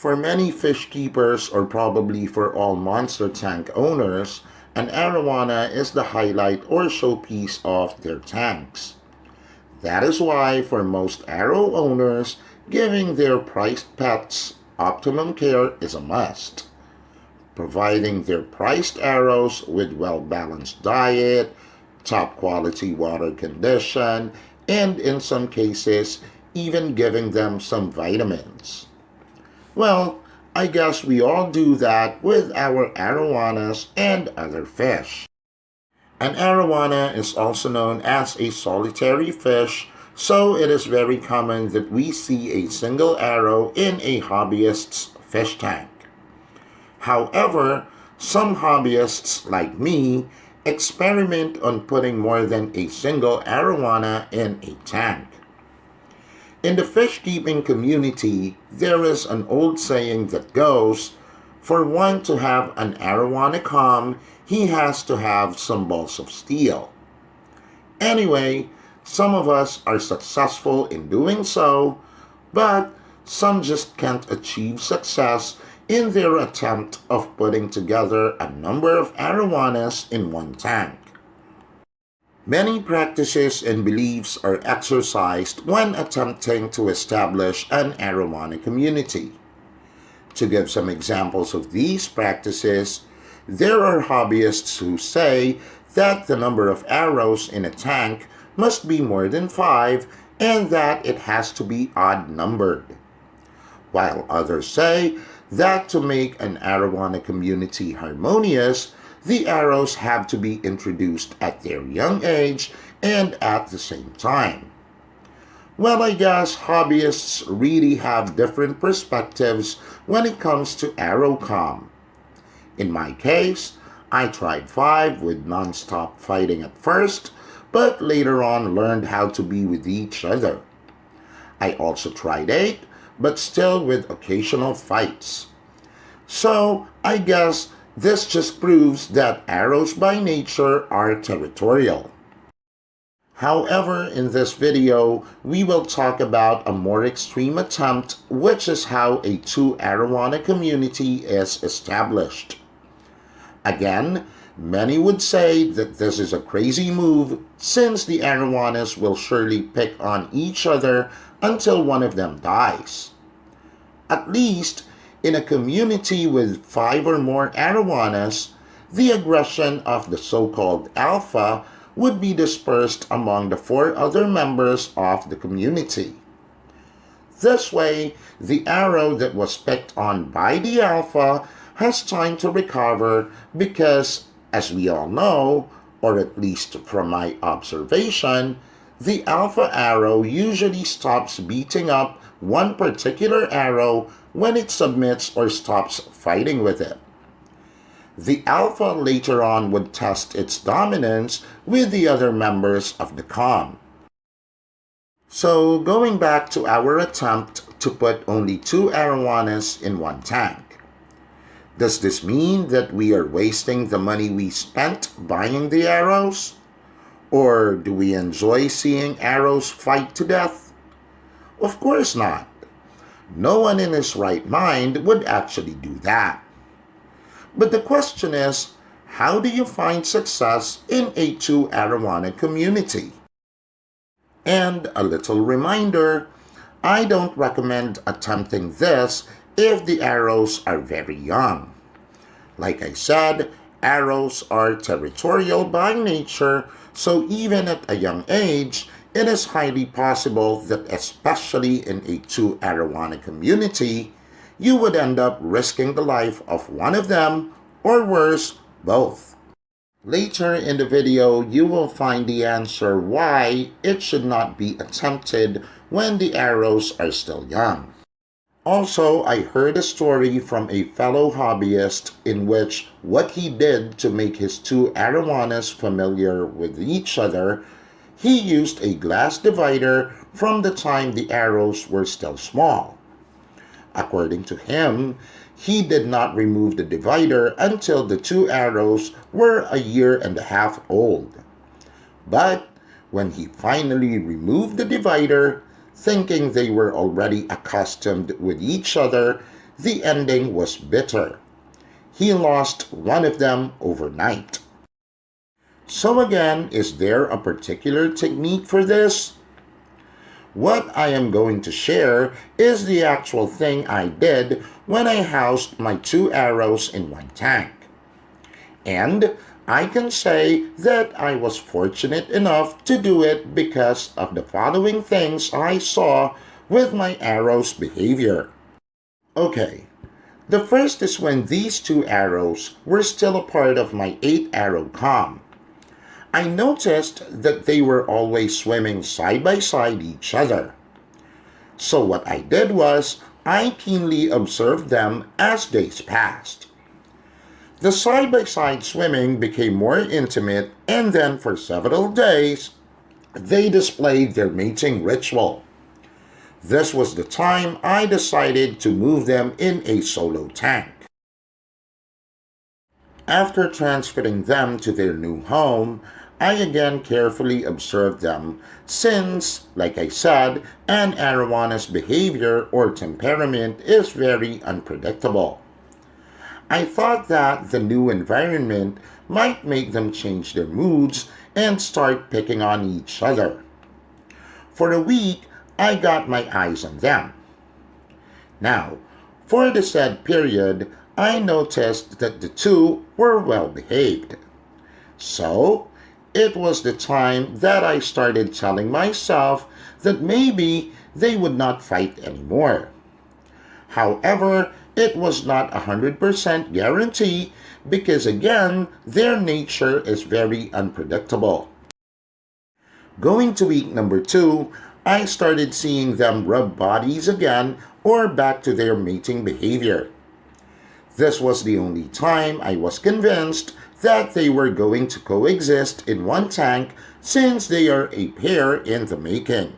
For many fish keepers, or probably for all monster tank owners, an arowana is the highlight or showpiece of their tanks. That is why for most arrow owners, giving their prized pets optimum care is a must. Providing their prized arrows with well-balanced diet, top quality water condition, and in some cases, even giving them some vitamins. Well, I guess we all do that with our arowanas and other fish. An arowana is also known as a solitary fish, so it is very common that we see a single arrow in a hobbyist's fish tank. However, some hobbyists like me experiment on putting more than a single arowana in a tank. In the fish keeping community, there is an old saying that goes, for one to have an Arowana Comm, he has to have some balls of steel. Anyway, some of us are successful in doing so, but some just can't achieve success in their attempt of putting together a number of arowanas in one tank. Many practices and beliefs are exercised when attempting to establish an arowana community. To give some examples of these practices, there are hobbyists who say that the number of arrows in a tank must be more than 5 and that it has to be odd-numbered, while others say that to make an arowana community harmonious, the arrows have to be introduced at their young age and at the same time. Well, I guess hobbyists really have different perspectives when it comes to Arocomm. In my case, I tried 5 with non-stop fighting at first, but later on learned how to be with each other. I also tried 8, but still with occasional fights. So, I guess this just proves that arrows by nature are territorial. However, in this video, we will talk about a more extreme attempt, which is how a 2 arowana community is established. Again, many would say that this is a crazy move since the arowanas will surely pick on each other until one of them dies. At least, in a community with 5 or more arowanas, the aggression of the so-called alpha would be dispersed among the 4 other members of the community. This way, the arrow that was picked on by the alpha has time to recover because, as we all know, or at least from my observation, the alpha arrow usually stops beating up one particular arrow when it submits or stops fighting with it. The alpha later on would test its dominance with the other members of the comm. So going back to our attempt to put only 2 arowanas in one tank. Does this mean that we are wasting the money we spent buying the arrows? Or do we enjoy seeing arrows fight to death? Of course not. No one in his right mind would actually do that. But the question is, how do you find success in a 2 arowana community? And a little reminder, I don't recommend attempting this if the arrows are very young. Like I said, arrows are territorial by nature, so even at a young age, it is highly possible that especially in a 2 arowana community, you would end up risking the life of one of them, or worse, both. Later in the video, you will find the answer why it should not be attempted when the arrows are still young. Also, I heard a story from a fellow hobbyist in which what he did to make his 2 arowanas familiar with each other, he used a glass divider from the time the arrows were still small. According to him, he did not remove the divider until the 2 arrows were a year and a half old. But when he finally removed the divider, thinking they were already accustomed with each other, the ending was bitter. He lost one of them overnight. So again, is there a particular technique for this? What I am going to share is the actual thing I did when I housed my 2 arrows in one tank. And I can say that I was fortunate enough to do it because of the following things I saw with my arrows' behavior. Okay, the first is when these 2 arrows were still a part of my 8-arrow comm. I noticed that they were always swimming side by side each other. So what I did was, I keenly observed them as days passed. The side-by-side swimming became more intimate, and then for several days, they displayed their mating ritual. This was the time I decided to move them in a solo tank. After transferring them to their new home, I again carefully observed them since, like I said, an Arowana's behavior or temperament is very unpredictable. I thought that the new environment might make them change their moods and start picking on each other. For a week, I got my eyes on them. Now, for the said period, I noticed that the 2 were well behaved. So, it was the time that I started telling myself that maybe they would not fight anymore. However, it was not 100% guarantee because again, their nature is very unpredictable. Going to week number 2, I started seeing them rub bodies again or back to their mating behavior. This was the only time I was convinced that they were going to coexist in one tank since they are a pair in the making.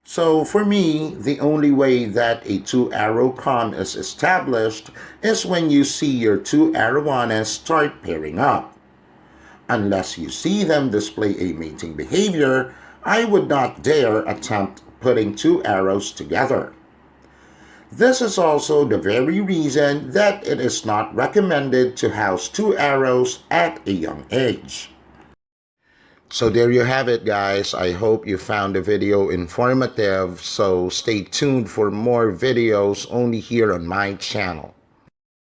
So for me, the only way that a 2-arrow comm is established is when you see your 2 Arowanas start pairing up. Unless you see them display a mating behavior, I would not dare attempt putting 2 arrows together. This is also the very reason that it is not recommended to house 2 arrows at a young age. So there you have it, guys. I hope you found the video informative, so stay tuned for more videos only here on my channel.